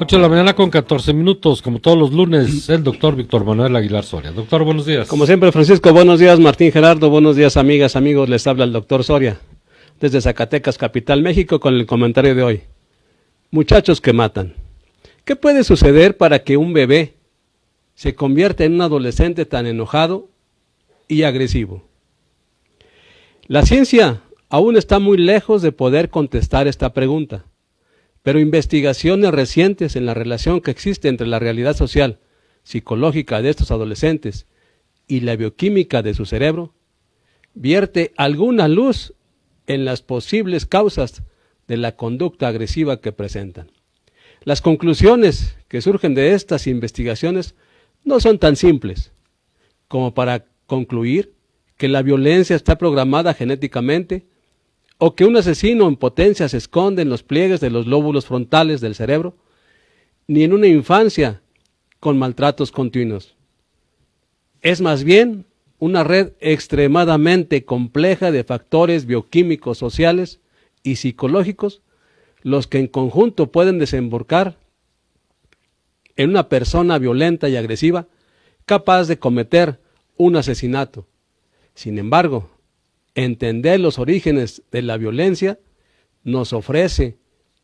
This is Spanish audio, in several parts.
8 de la mañana con 14 minutos, como todos los lunes, el doctor Víctor Manuel Aguilar Soria. Doctor, buenos días. Como siempre, Francisco, buenos días. Martín Gerardo, buenos días, amigas, amigos. Les habla el doctor Soria, desde Zacatecas, capital México, con el comentario de hoy. Muchachos que matan. ¿Qué puede suceder para que un bebé se convierta en un adolescente tan enojado y agresivo? La ciencia aún está muy lejos de poder contestar esta pregunta, pero investigaciones recientes en la relación que existe entre la realidad social, psicológica de estos adolescentes y la bioquímica de su cerebro, vierte alguna luz en las posibles causas de la conducta agresiva que presentan. Las conclusiones que surgen de estas investigaciones no son tan simples como para concluir que la violencia está programada genéticamente o que un asesino en potencia se esconde en los pliegues de los lóbulos frontales del cerebro, ni en una infancia con maltratos continuos. Es más bien una red extremadamente compleja de factores bioquímicos, sociales y psicológicos los que en conjunto pueden desembocar en una persona violenta y agresiva capaz de cometer un asesinato. Sin embargo, entender los orígenes de la violencia nos ofrece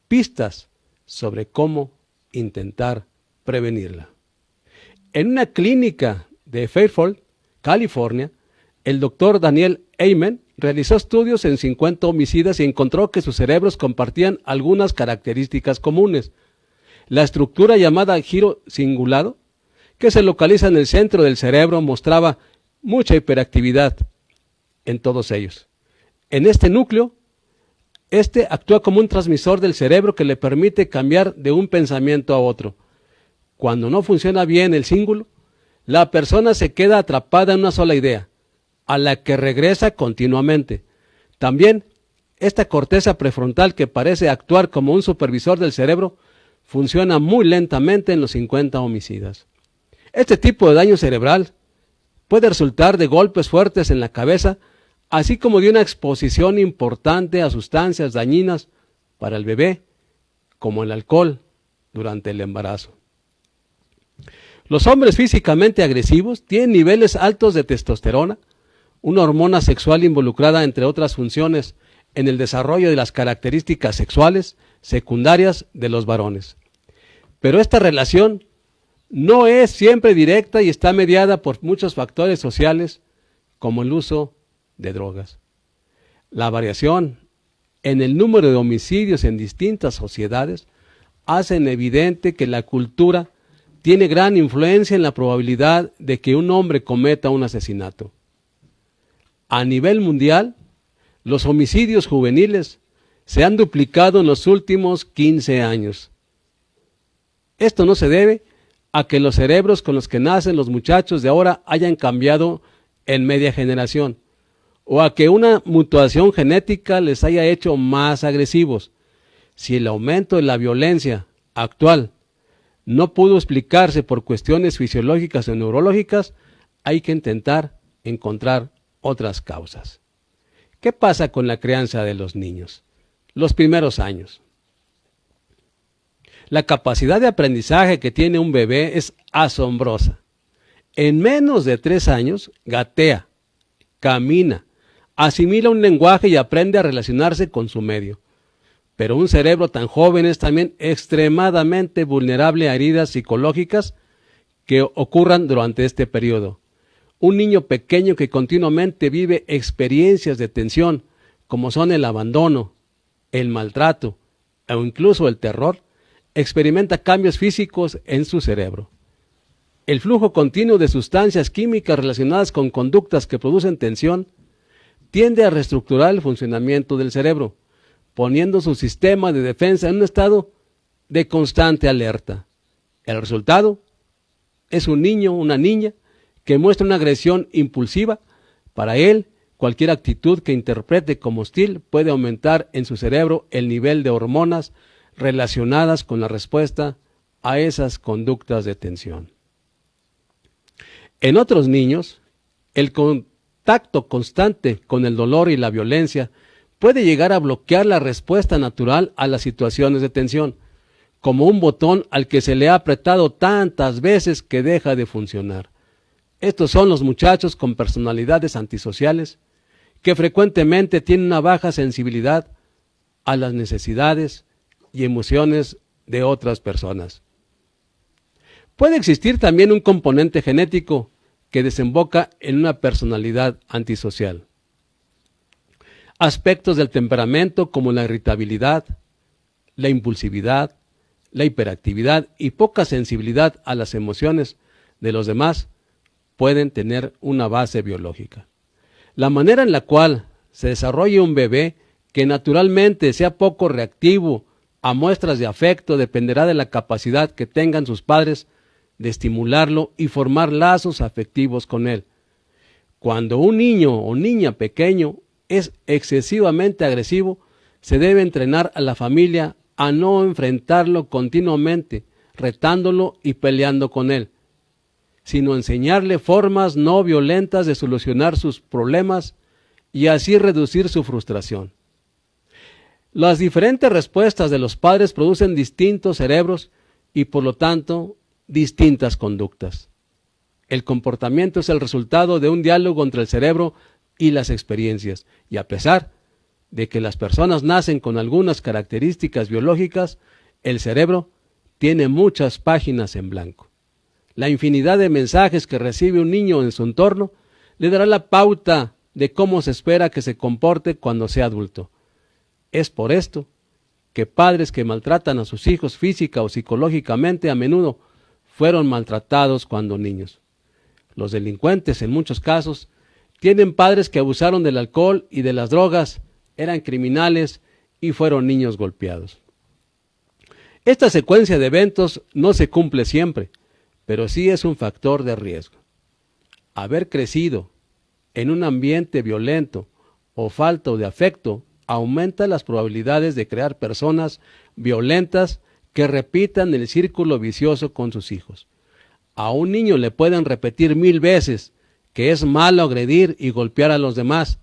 pistas sobre cómo intentar prevenirla. En una clínica de Fairfield, California, el doctor Daniel Amen realizó estudios en 50 homicidas y encontró que sus cerebros compartían algunas características comunes. La estructura llamada giro cingulado, que se localiza en el centro del cerebro, mostraba mucha hiperactividad en todos ellos. En este núcleo, este actúa como un transmisor del cerebro que le permite cambiar de un pensamiento a otro. Cuando no funciona bien el cíngulo, la persona se queda atrapada en una sola idea, a la que regresa continuamente. También, esta corteza prefrontal, que parece actuar como un supervisor del cerebro, funciona muy lentamente en los 50 homicidas. Este tipo de daño cerebral puede resultar de golpes fuertes en la cabeza, así como de una exposición importante a sustancias dañinas para el bebé, como el alcohol durante el embarazo. Los hombres físicamente agresivos tienen niveles altos de testosterona, una hormona sexual involucrada, entre otras funciones, en el desarrollo de las características sexuales secundarias de los varones. Pero esta relación no es siempre directa y está mediada por muchos factores sociales, como el uso de drogas. La variación en el número de homicidios en distintas sociedades hacen evidente que la cultura tiene gran influencia en la probabilidad de que un hombre cometa un asesinato. A nivel mundial, los homicidios juveniles se han duplicado en los últimos 15 años. Esto no se debe a que los cerebros con los que nacen los muchachos de ahora hayan cambiado en media generación, o a que una mutación genética les haya hecho más agresivos. Si el aumento de la violencia actual no pudo explicarse por cuestiones fisiológicas o neurológicas, hay que intentar encontrar otras causas. ¿Qué pasa con la crianza de los niños? Los primeros años. La capacidad de aprendizaje que tiene un bebé es asombrosa. En menos de 3 años, gatea, camina, asimila un lenguaje y aprende a relacionarse con su medio. Pero un cerebro tan joven es también extremadamente vulnerable a heridas psicológicas que ocurran durante este periodo. Un niño pequeño que continuamente vive experiencias de tensión, como son el abandono, el maltrato o incluso el terror, experimenta cambios físicos en su cerebro. El flujo continuo de sustancias químicas relacionadas con conductas que producen tensión tiende a reestructurar el funcionamiento del cerebro, poniendo su sistema de defensa en un estado de constante alerta. El resultado es un niño, una niña, que muestra una agresión impulsiva. Para él, cualquier actitud que interprete como hostil puede aumentar en su cerebro el nivel de hormonas relacionadas con la respuesta a esas conductas de tensión. En otros niños, el contacto constante con el dolor y la violencia puede llegar a bloquear la respuesta natural a las situaciones de tensión. como un botón al que se le ha apretado tantas veces que deja de funcionar. Estos son los muchachos con personalidades antisociales que frecuentemente tienen una baja sensibilidad a las necesidades y emociones de otras personas. Puede existir también un componente genético que desemboca en una personalidad antisocial. Aspectos del temperamento como la irritabilidad, la impulsividad, la hiperactividad y poca sensibilidad a las emociones de los demás pueden tener una base biológica. La manera en la cual se desarrolla un bebé que naturalmente sea poco reactivo a muestras de afecto dependerá de la capacidad que tengan sus padres de estimularlo y formar lazos afectivos con él. Cuando un niño o niña pequeño es excesivamente agresivo, se debe entrenar a la familia a no enfrentarlo continuamente, retándolo y peleando con él, sino enseñarle formas no violentas de solucionar sus problemas y así reducir su frustración. Las diferentes respuestas de los padres producen distintos cerebros y por lo tanto distintas conductas. El comportamiento es el resultado de un diálogo entre el cerebro y las experiencias, y a pesar de que las personas nacen con algunas características biológicas, el cerebro tiene muchas páginas en blanco. La infinidad de mensajes que recibe un niño en su entorno le dará la pauta de cómo se espera que se comporte cuando sea adulto. Es por esto que padres que maltratan a sus hijos física o psicológicamente a menudo fueron maltratados cuando niños. Los delincuentes, en muchos casos, tienen padres que abusaron del alcohol y de las drogas, eran criminales y fueron niños golpeados. Esta secuencia de eventos no se cumple siempre, pero sí es un factor de riesgo. Haber crecido en un ambiente violento o falto de afecto aumenta las probabilidades de crear personas violentas que repitan el círculo vicioso con sus hijos. A un niño le pueden repetir 1000 veces que es malo agredir y golpear a los demás,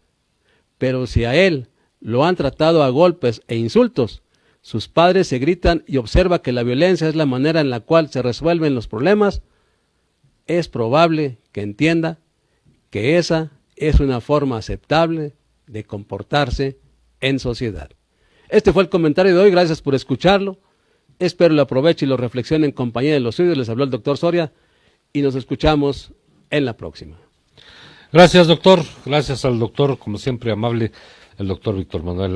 pero si a él lo han tratado a golpes e insultos, sus padres se gritan y observa que la violencia es la manera en la cual se resuelven los problemas, es probable que entienda que esa es una forma aceptable de comportarse en sociedad. Este fue el comentario de hoy, gracias por escucharlo. Espero lo aproveche y lo reflexione en compañía de los suyos. Les habló el doctor Soria y nos escuchamos en la próxima. Gracias, doctor. Gracias al doctor, como siempre amable, el doctor Víctor Manuel